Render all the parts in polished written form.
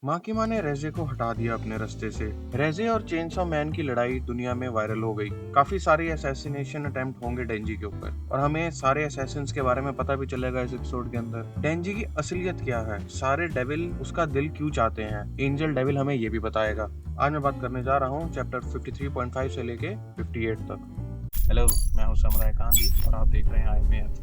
माकिमा ने रेजे को हटा दिया अपने रास्ते से। रेजे और चेनसॉ मैन की लड़ाई दुनिया में वायरल हो गई। काफी सारे असैसिनेशन अटेम्प्ट होंगे डेंजी के ऊपर और हमें सारे असैसिन्स के बारे में पता भी चलेगा इस एपिसोड के अंदर। डेंजी की असलियत क्या है, सारे डेविल उसका दिल क्यों चाहते हैं, एंजल डेविल हमें ये भी बताएगा। आज मैं बात करने जा रहा हूँ चैप्टर 53.5 से लेके 58 तक। हेलो, मैं हूं समुराय कांदी और आप देख रहे हैं IMAF।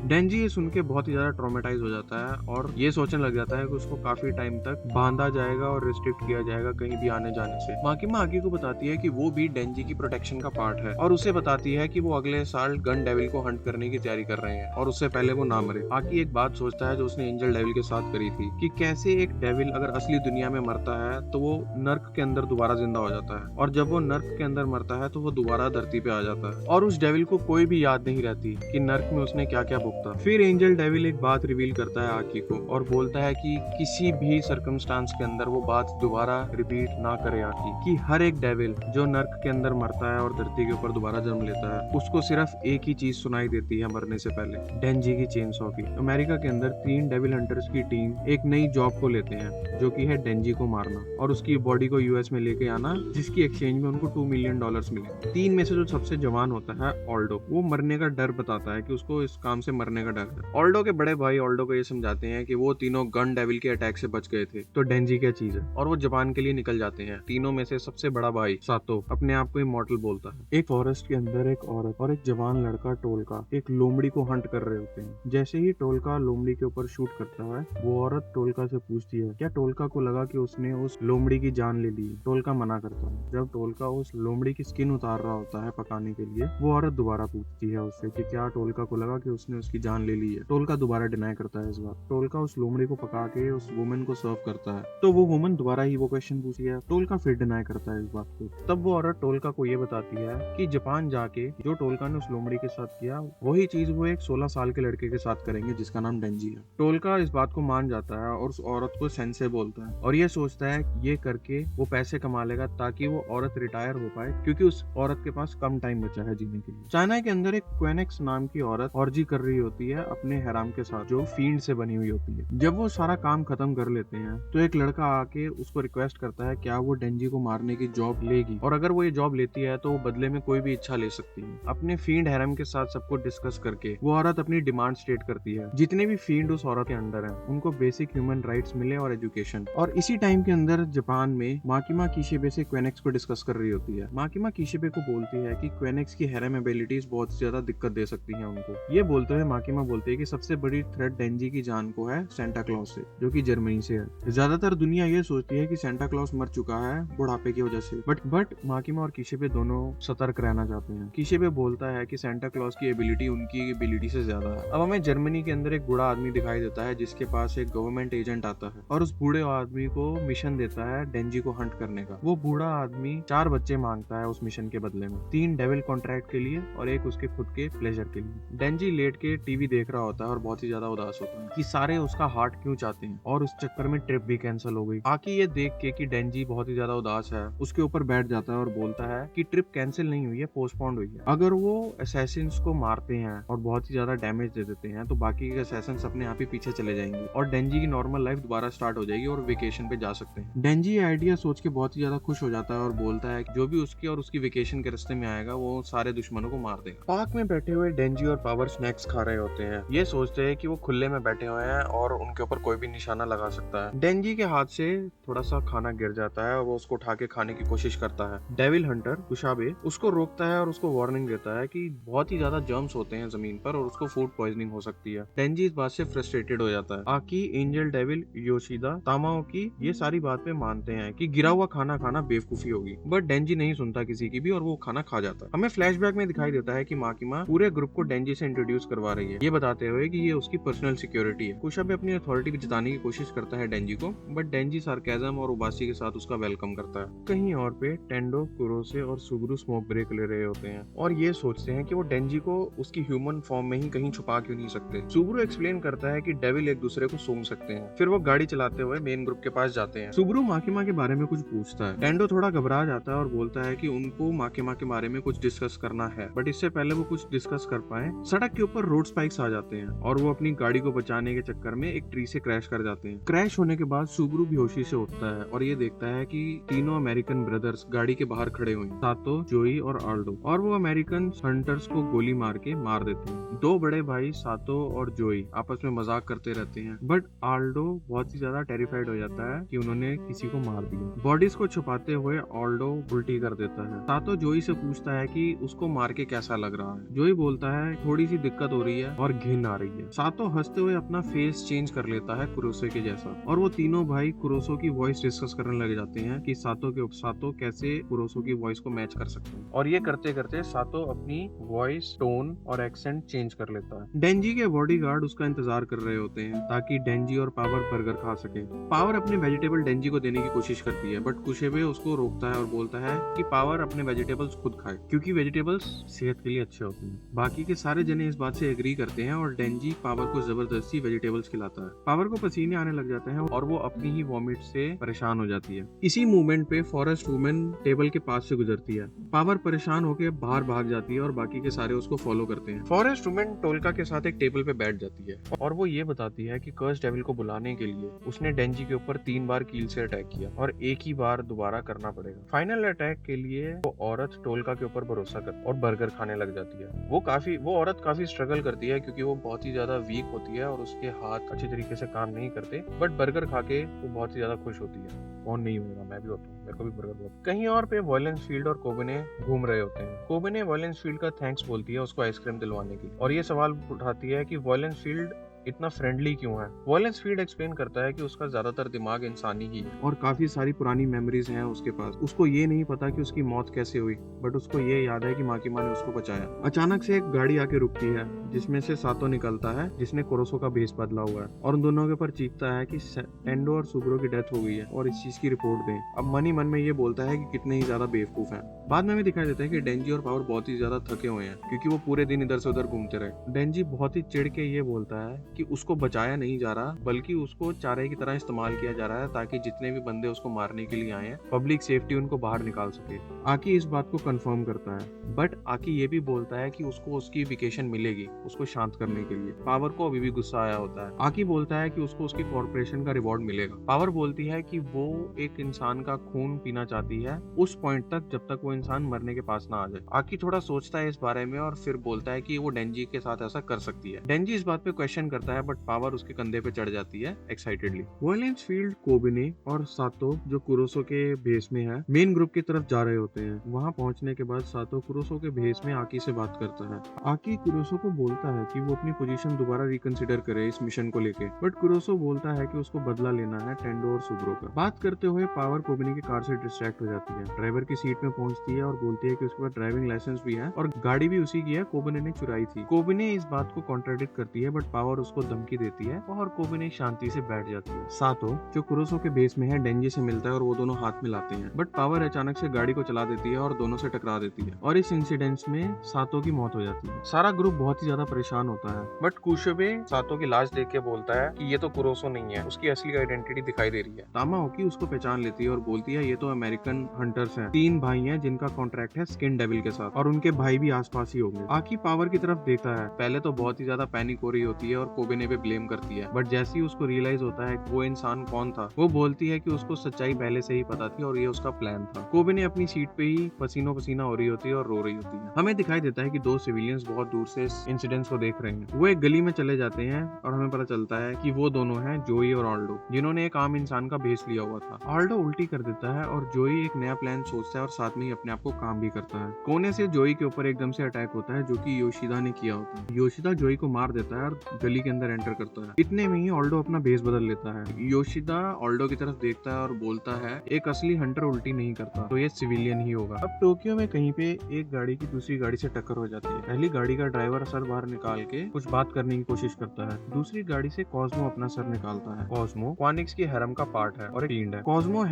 डेंजी ये सुन के बहुत ही ज्यादा ट्रॉमेटाइज हो जाता है और ये सोचने लग जाता है कि उसको काफी टाइम तक बांधा जाएगा और रिस्ट्रिक्ट किया जाएगा कहीं भी आने जाने से। माकिमा आकी को बताती है कि वो भी डेंजी की प्रोटेक्शन का पार्ट है और उसे बताती है कि वो अगले साल गन डेविल को हंट करने की तैयारी कर रहे हैं और उससे पहले वो ना मरे। आकी एक बात सोचता है जो उसने एंजल डेविल के साथ करी थी कि कैसे एक डेविल अगर असली दुनिया में मरता है तो वो नर्क के अंदर दोबारा जिंदा हो जाता है और जब वो नर्क के अंदर मरता है तो वो दोबारा धरती पे आ जाता है और उस डेविल को कोई भी याद नहीं रहती कि नर्क में उसने क्या क्या भुगता। फिर एंजल डेविल एक बात रिवील करता है आकी को और बोलता है कि किसी भी सर्कमस्टांस के अंदर वो बात दोबारा रिपीट ना करे आकी, कि हर एक डेविल जो नर्क के अंदर मरता है और धरती के ऊपर दोबारा जन्म लेता है उसको सिर्फ एक ही चीज सुनाई देती है मरने से पहले, डेंजी की चेनसॉ की। अमेरिका के अंदर 3 डेविल हंटर्स की टीम एक नई जॉब को लेते हैं जो कि है डेंजी को मारना और उसकी बॉडी को यूएस में लेके आना, जिसकी एक्सचेंज में उनको $2 मिलियन मिले। 3 में से जो सबसे जवान होता है ऑल्डो, वो मरने का डर बताता है कि उसको इस काम से मरने का डर है। ऑल्डो के बड़े भाई ऑल्डो को ये समझाते हैं कि वो तीनों गन डेविल के अटैक से बच गए थे तो डेंजी क्या चीज है, और वो जापान के लिए निकल जाते हैं। तीनों में से सबसे बड़ा भाई सातो अपने आप को इमॉर्टल बोलता है। एक फॉरेस्ट के अंदर एक औरत और एक जवान लड़का टोलका एक लोमड़ी को हंट कर रहे होते हैं। जैसे ही टोलका लोमड़ी के ऊपर शूट करता है वो औरत टोलका से पूछती है क्या टोलका को लगा कि उसने उस लोमड़ी की जान ले ली। टोलका मना करता है। जब टोलका उस लोमड़ी की स्किन उतार रहा होता है पकाने के लिए, वो औरत दोबारा पूछती है उससे कि क्या टोलका को लगा कि उसने उसकी जान ले ली है। टोलका दोबारा डिनाई करता है इस बार। टोलका उस लोमड़ी को पका के उस वुमन को सर्व करता है तो वो वुमन दोबारा ही वो क्वेश्चन पूछती है। टोलका फिर डिनाई करता है इस बात को। तब वो औरत टोलका को ये बताती है कि जापान जाके जो टोलका ने उस लोमड़ी के साथ किया वही चीज वो एक 16 साल के लड़के के साथ करेंगे जिसका नाम डेंजी है। टोलका इस बात को मान जाता है और उस औरत को सेंसे बोलता है और ये सोचता है ये करके वो पैसे कमा लेगा ताकि वो औरत रिटायर हो पाए क्योंकि उस औरत के पास कम टाइम बचा है जीने के लिए। चाइना के अंदर एक क्वेनेक्स नाम की औरत ऑर्जी कर रही होती है अपने हैराम के साथ जो फील्ड से बनी हुई होती है। जब वो सारा काम खत्म कर लेते हैं तो एक लड़का आके उसको रिक्वेस्ट करता है क्या वो डेंजी को मारने की जॉब लेगी और अगर वो ये जॉब लेती है तो वो बदले में कोई भी इच्छा ले सकती है। अपने फील्ड हैरम के साथ सबको डिस्कस करके वो औरत अपनी डिमांड स्टेट करती है जितने भी फील्ड उस औरत के अंडर है उनको बेसिक ह्यूमन राइट्स मिले और एजुकेशन। और इसी टाइम के अंदर जापान में माकिमा किशिबे से क्वेनेक्स को डिस्कस कर रही होती है। माकिमा किशिबे को बोलती है कि क्वेनेक्स की हैरम एबिलिटीज बहुत ज्यादा दिक्कत दे सकती है उनको। ये बोलते हुए माकिमा बोलते है कि सबसे बड़ी थ्रेट डेंजी की जान को है सेंटा क्लॉज से जो कि जर्मनी से है। ज्यादातर दुनिया ये सोचती है कि सेंटा क्लॉज मर चुका है बुढ़ापे की वजह से, बट माकिमा और किशिबे दोनों सतर्क रहना चाहते हैं। किशिबे बोलता है कि सेंटा क्लॉज की एबिलिटी उनकी एबिलिटी से ज्यादा है। अब हमें जर्मनी के अंदर एक बूढ़ा आदमी दिखाई देता है जिसके पास एक गवर्नमेंट एजेंट आता है और उस बूढ़े आदमी को मिशन देता है डेंजी को हंट करने का। वो बूढ़ा आदमी 4 बच्चे मांगता है उस मिशन के बदले में, 3 डेविल कॉन्ट्रैक्ट के लिए और एक उसके खुद के प्लेजर के लिए। डेंजी लेट के टीवी देख रहा होता है और बहुत ही ज्यादा उदास होता है कि सारे उसका हार्ट क्यों चाहते हैं और उस चक्कर में ट्रिप भी कैंसिल हो गई। आकी ये देख के कि डेंजी बहुत ही ज्यादा उदास है उसके ऊपर बैठ जाता है और बोलता है कि ट्रिप कैंसिल नहीं हुई है, पोस्टपोन्ड हुई है। अगर वो असैसिन्स को मारते हैं और बहुत ही ज्यादा डैमेज दे देते हैं तो बाकी के असैसिन्स अपने आप ही पीछे चले जाएंगे और डेंजी की नॉर्मल लाइफ दोबारा स्टार्ट हो जाएगी और वेकेशन पे जा सकते हैं। डेंजी ये आइडिया सोच के बहुत ही ज्यादा खुश हो जाता है और बोलता है कि जो भी उसकी और उसकी वेकेशन के रास्ते में आएगा वो सारे दुश्मनों को मार देगा। पार्क में बैठे हुए डेंजी और पावर स्नैक्स खा रहे होते हैं। ये सोचते हैं कि वो खुले में बैठे हुए हैं और उनके ऊपर कोई भी निशाना लगा सकता है। डेंजी के हाथ से थोड़ा सा खाना गिर जाता है और वो उसको उठा के खाने की कोशिश करता है। डेविल हंटर कुशाबे उसको रोकता है और उसको वार्निंग देता है कि बहुत ही ज्यादा जर्म्स होते हैं जमीन पर और उसको फूड पॉइजनिंग हो सकती है। डेंजी इस बात से फ्रस्ट्रेटेड हो जाता है। आकी, एंजल डेविल, योशिदा, तामाओकी ये सारी बातें मानते हैं कि गिरा हुआ खाना खाना बेवकूफी होगी, बट डेंजी नहीं सुनता किसी की भी और वो खाना खा जाता है। हमें फ्लैशबैक में दिखाई देता है कि माकिमा पूरे ग्रुप को डेंजी से इंट्रोड्यूस करवा रही है, ये बताते हुए कि ये उसकी पर्सनल सिक्योरिटी है। कुशाबे अपनी अथॉरिटी जताने की कोशिश करता है डेंजी को, बट डेंजी सार्केज्म और उबासी के साथ उसका वेलकम करता है। कहीं और पे टेंडो, कुरोसे और सुगुरु स्मोक ब्रेक ले रहे होते हैं और ये सोचते हैं कि वो डेंजी को उसकी ह्यूमन फॉर्म में ही कहीं छुपा क्यों नहीं सकते। सुगुरु एक्सप्लेन करता है कि डेविल एक दूसरे को सूंघ सकते हैं। फिर वो गाड़ी चलाते हुए मेन ग्रुप के पास जाते हैं। सुगुरु माकिमा के बारे में कुछ पूछता है। टेंडो थोड़ा घबरा जाता है और बोलता है कि उनको माकिमा के बारे में कुछ डिस्कस करना है, बट इससे पहले वो कुछ डिस्कस कर पाए सड़क के ऊपर रोड स्पाइक्स आ जाते हैं और वो अपनी गाड़ी को बचाने के चक्कर में एक ट्री से क्रैश कर जाते हैं। क्रैश होने के बाद सुबरू बेहोशी से उठता है और ये देखता है कि तीनों अमेरिकन ब्रदर्स गाड़ी के बाहर खड़े हुए हैं, सातो, जोई और आल्डो, और वो अमेरिकन हंटर्स को गोली मार के मार देते हैं। दो बड़े भाई सातो और जोई आपस में मजाक करते रहते हैं, बट आल्डो बहुत ही ज्यादा टेरिफाइड हो जाता है कि उन्होंने किसी को मार दिया। बॉडीज को छुपाते हुए आल्डो उल्टी कर देता है। सातो जोई से पूछता है कि उसको मार के कैसा लग रहा है। जोई बोलता है थोड़ी सी दिक्कत हो रही है और घिन आ रही है। सातो हंसते हुए अपना फेस चेंज कर लेता है कुरोसो के जैसा, और वो तीनों भाई कुरोसो की वॉइस डिस्कस करने लग जाते हैं कि सातो कैसे कुरोसो की वॉइस को मैच कर सकते हैं। और ये करते करते सातो अपनी वॉइस, टोन और एक्सेंट चेंज कर लेता है। डेंजी के बॉडीगार्ड उसका इंतजार कर रहे होते हैं ताकि डेंजी और पावर बर्गर खा सके। पावर अपने वेजिटेबल डेंजी को देने की कोशिश करती है, बट कुशेबे उसको रोकता है और बोलता है कि पावर अपने वेजिटेबल्स खुद खाए क्योंकि वेजिटेबल्स सेहत के लिए अच्छे होते हैं। बाकी के सारे जने इस बात से एग्री करते हैं और डेंजी पावर को जबरदस्ती वेजिटेबल्स खिलाता है। पावर को पसीने आने लग जाते हैं और वो अपनी ही वॉमिट से परेशान हो जाती है। इसी मूवमेंट पे फॉरेस्ट वुमेन टेबल के पास से गुजरती है। पावर परेशान होकर बाहर भाग जाती है और बाकी के सारे उसको फॉलो करते हैं। फॉरेस्ट वुमेन टोल्का के साथ एक टेबल पे बैठ जाती है और वो ये बताती है कि कर्स डेविल को बुलाने के लिए उसने डेंजी के ऊपर 3 बार कील से अटैक किया और एक ही बार दोबारा करना पड़ेगा। फाइनल अटैक के लिए वो औरत टोल्का के ऊपर भरोसा कर और बर्गर खाने लग जाती है। वो औरत काफी स्ट्रगल करती है क्योंकि वो बहुत ही ज्यादा वीक होती है और उसके हाथ अच्छी तरीके से काम नहीं करते, बट बर्गर खा के वो बहुत ही ज्यादा खुश होती है। कौन नहीं होगा, मैं भी होता हूँ, मेरे को भी बर्गर बहुत। कहीं और पे वॉयलेंस फील्ड और कोबेने घूम रहे होते हैं। कोबेने वॉयलेंस फील्ड का थैंक्स बोलती है उसको आइसक्रीम दिलवाने के लिए, और ये सवाल उठाती है कि वॉयलेंस फील्ड इतना फ्रेंडली क्यों है। वॉयलेंस फील्ड एक्सप्लेन करता है कि उसका ज्यादातर दिमाग इंसानी ही है और काफी सारी पुरानी मेमोरीज हैं उसके पास। उसको ये नहीं पता कि उसकी मौत कैसे हुई, बट उसको ये याद है कि माँ की माँ ने उसको बचाया। अचानक से एक गाड़ी आके रुकती है जिसमें से सातो निकलता है जिसने कुरोसो का भेष बदला हुआ है और उन दोनों के ऊपर चीखता है कि टेंडो और सुब्रो की डेथ हो गई है और इस चीज की रिपोर्ट दें। अब मन ही मन में ये बोलता है कि कितने ही ज्यादा बेवकूफ हैं। बाद में भी दिखाई देता है कि डेंजी और पावर बहुत ही ज्यादा थके हुए हैं क्योंकि वो पूरे दिन इधर से उधर घूमते रहे। डेंजी बहुत ही चिढ़ के ये बोलता है कि उसको बचाया नहीं जा रहा बल्कि उसको चारे की तरह इस्तेमाल किया जा रहा है ताकि जितने भी बंदे उसको मारने के लिए आए हैं पब्लिक सेफ्टी उनको बाहर निकाल सके। आकी इस बात को कंफर्म करता है, बट आकी ये भी बोलता है कि उसको उसकी वेकेशन मिलेगी उसको शांत करने के लिए। पावर को अभी भी गुस्सा आया होता है। आकी बोलता है कि उसको उसकी कॉर्पोरेशन का रिवॉर्ड मिलेगा। पावर बोलती है कि वो एक इंसान का खून पीना चाहती है उस पॉइंट तक जब तक वो इंसान मरने के पास ना आ जाए। आकी थोड़ा सोचता है इस बारे में और फिर बोलता है कि वो डेंजी के साथ ऐसा कर सकती है। डेंजी इस बात पे क्वेश्चन करता है बट पावर उसके कंधे पे चढ़ जाती है एक्साइटेडली। वॉयलेंस फील्ड, कोबिने और सातो जो कुरोसो के भेष में है मेन ग्रुप की तरफ जा रहे होते हैं। वहां पहुंचने के बाद सातो कुरोसो के भेष में आकी से बात करता है। आकी कुरोसो को बोलता है कि वो अपनी पोजीशन दोबारा रिकंसिडर करे इस मिशन को लेके, बट कुरोसो बोलता है कि उसको बदला लेना है टेंडो और सुब्रो का। बात करते हुए पावर कोबिने की कार से डिस्ट्रैक्ट हो जाती है, ड्राइवर की सीट में पहुंचती है और बोलती है कि उसके पास ड्राइविंग लाइसेंस भी है और गाड़ी भी उसी की है, कोबिने ने चुराई थी। कोबिने इस बात को कॉन्ट्राडिक्ट करती है बट पावर उसको धमकी देती है और कोबिने शांति से बैठ जाती है। सातो जो कुरोसो के बेस में है डेंजी से मिलता है और वो दोनों हाथ मिलाते हैं, बट पावर अचानक से गाड़ी को चला देती है और दोनों से टकरा देती है और इस इंसिडेंट में सातो की मौत हो जाती है। सारा ग्रुप बहुत ही ज्यादा परेशान होता है, बट कुशेबे सातो की लाश देख के बोलता है कि ये तो कुरोसो नहीं है, उसकी असली आइडेंटिटी दिखाई दे रही है। तामाओकी उसको पहचान लेती है और बोलती है ये तो अमेरिकन हंटर्स हैं, 3 भाई हैं जिनका कॉन्ट्रैक्ट है स्किन डेविल के साथ और उनके भाई भी आसपास ही होंगे। आकी पावर की तरफ देखता है, पहले तो बहुत ही ज्यादा पैनिक हो रही होती है और कोबिने पे ब्लेम करती है, बट जैसे ही उसको रियलाइज होता है वो इंसान कौन था, वो बोलती है कि उसको सच्चाई पहले से ही पता थी और ये उसका प्लान था। कोबिने अपनी सीट पे ही पसीनो पसीना हो रही होती है और रो रही होती है। हमें दिखाई देता है कि 2 सिविलियंस बहुत दूर से इस इंसिडेंट को देख रहे हैं। वो एक गली में चले जाते हैं और हमें पता चलता है कि वो दोनों हैं जोई और आल्डो, जिन्होंने एक आम इंसान का भेष लिया हुआ था। आल्डो उल्टी कर देता है और जोई एक नया प्लान सोचता है और साथ में ही अपने आप को काम भी करता है। कोने से जोई के ऊपर एकदम से अटैक होता है जो कि योशिदा ने किया होता है। योशिदा जोई को मार देता है और गली के अंदर एंटर करता है। इतने में ही आल्डो अपना भेष बदल लेता है। योशिदा आल्डो की तरफ देखता है और बोलता है एक असली हंटर उल्टी नहीं करता तो ये सिविलियन ही होगा। अब टोक्यो में कहीं पे एक गाड़ी की दूसरी गाड़ी से टक्कर हो जाती है। पहली गाड़ी का ड्राइवर सर बाहर निकाल के कुछ बात करने की कोशिश करता है, दूसरी गाड़ी से कॉस्मो अपना सर निकालता है। कॉस्मो क्वानिक्स की हरम का पार्ट है और एक फील्ड है। कॉस्मो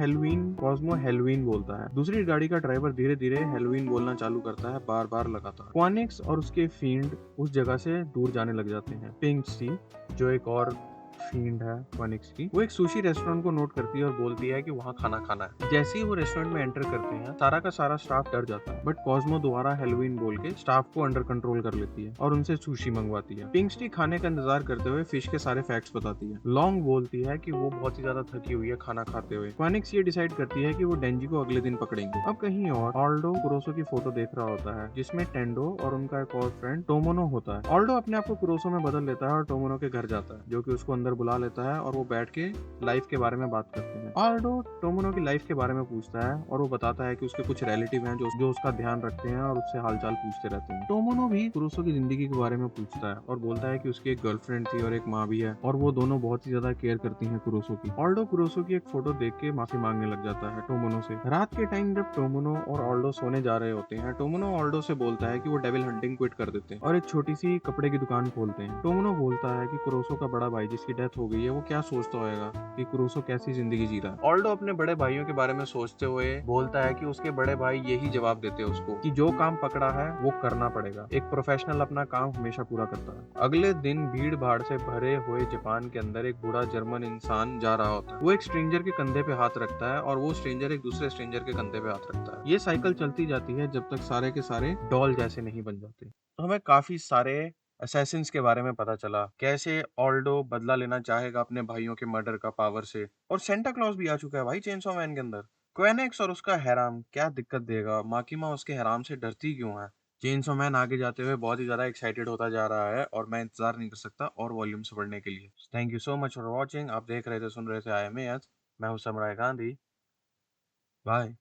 हेलोवीन बोलता है। दूसरी गाड़ी का ड्राइवर धीरे धीरे हेलोवीन बोलना चालू करता है, बार बार लगातार। क्वानिक्स और उसके फील्ड उस जगह से दूर जाने लग जाते हैं। पिंक सी जो एक और फील्ड है क्वानिक्स की, वो एक सुशी रेस्टोरेंट को नोट करती है और बोलती है कि वहाँ खाना खाना है। जैसे ही वो रेस्टोरेंट में एंटर करते हैं, सारा का सारा स्टाफ डर जाता है, बट कॉस्मो दोबारा हेलोवीन बोल के स्टाफ को अंडर कंट्रोल कर लेती है और उनसे सुशी मंगवाती है। पिंकस्टी खाने का इंतजार करते हुए फिश के सारे फैक्ट्स बताती है। लॉन्ग बोलती है कि वो बहुत ही ज्यादा थकी हुई है खाना खाते हुए। क्वानिक्स ये डिसाइड करती है कि वो डेंजी को अगले दिन पकड़ेंगे। अब कहीं और ऑल्डो कुरोसो की फोटो देख रहा होता है, जिसमें टेंडो और उनका एक और फ्रेंड टोमोनो होता है। ऑल्डो अपने आप को कुरोसो में बदल लेता है और टोमोनो के घर जाता है, जो कि उसको अंदर बुला लेता है और वो बैठ के लाइफ के बारे में बात करते हैं। ऑल्डो टोमोनो की लाइफ के बारे में पूछता है और वो बताता है कि उसके कुछ रिलेटिव हैं जो उसका ध्यान रखते हैं और उससे हालचाल पूछते रहते हैं। टोमोनो भी कुरोसो की जिंदगी के बारे में पूछता है और बोलता है कि उसकी एक गर्लफ्रेंड थी और एक माँ भी है और वो दोनों बहुत ही ज्यादा केयर करती हैं कुरोसो की। ऑल्डो कुरोसो की एक फोटो देख के माफी मांगने लग जाता है टोमोनो से। रात के टाइम जब टोमोनो और ऑल्डो सोने जा रहे होते हैं, टोमोनो ऑल्डो से बोलता है कि वो डेविल हंटिंग क्विट कर देते हैं और एक छोटी सी कपड़े की दुकान खोलते हैं। टोमोनो बोलता है कि कुरोसो का बड़ा भाई जिसकी डेथ हो गई है, वो क्या सोचता होगा कि कुरोसो कैसी जिंदगी जी रहा है। ऑल्डो अपने बड़े भाइयों के बारे में सोचते हुए बोलता है कि उसके बड़े भाई यही जवाब देते हैं उसको कि जो काम पकड़ा है वो करना पड़ेगा। एक प्रोफेशनल अपना काम हमेशा पूरा करता है। अगले दिन भीड़ भाड़ से भरे हुए जापान के अंदर एक बूढ़ा जर्मन इंसान जा रहा होता है। वो एक स्ट्रेंजर के कंधे पे हाथ रखता है और वो स्ट्रेंजर एक दूसरे स्ट्रेंजर के कंधे पे हाथ रखता है। ये साइकिल चलती जाती है जब तक सारे के सारे डॉल जैसे नहीं बन जाते। तो हमें काफी सारे असैसिन्स के बारे में पता चला, कैसे ऑल्डो बदला लेना चाहेगा अपने भाइयों के मर्डर का पावर से। और सेंटा क्लॉज भी आ चुका है भाई चेनसॉ मैन के अंदर। क्वेनेक्स और उसका हैराम क्या दिक्कत देगा, माकिमा उसके हैराम से डरती क्यों है। चेनसॉ मैन आगे जाते हुए बहुत ही ज्यादा एक्साइटेड होता जा रहा है और मैं इंतजार नहीं कर सकता और वॉल्यूम्स पढ़ने के लिए। Thank you so much for watching. आप देख रहे थे, सुन रहे थे आई एम ए एच। मैं हूं समराय गांधी। बाय।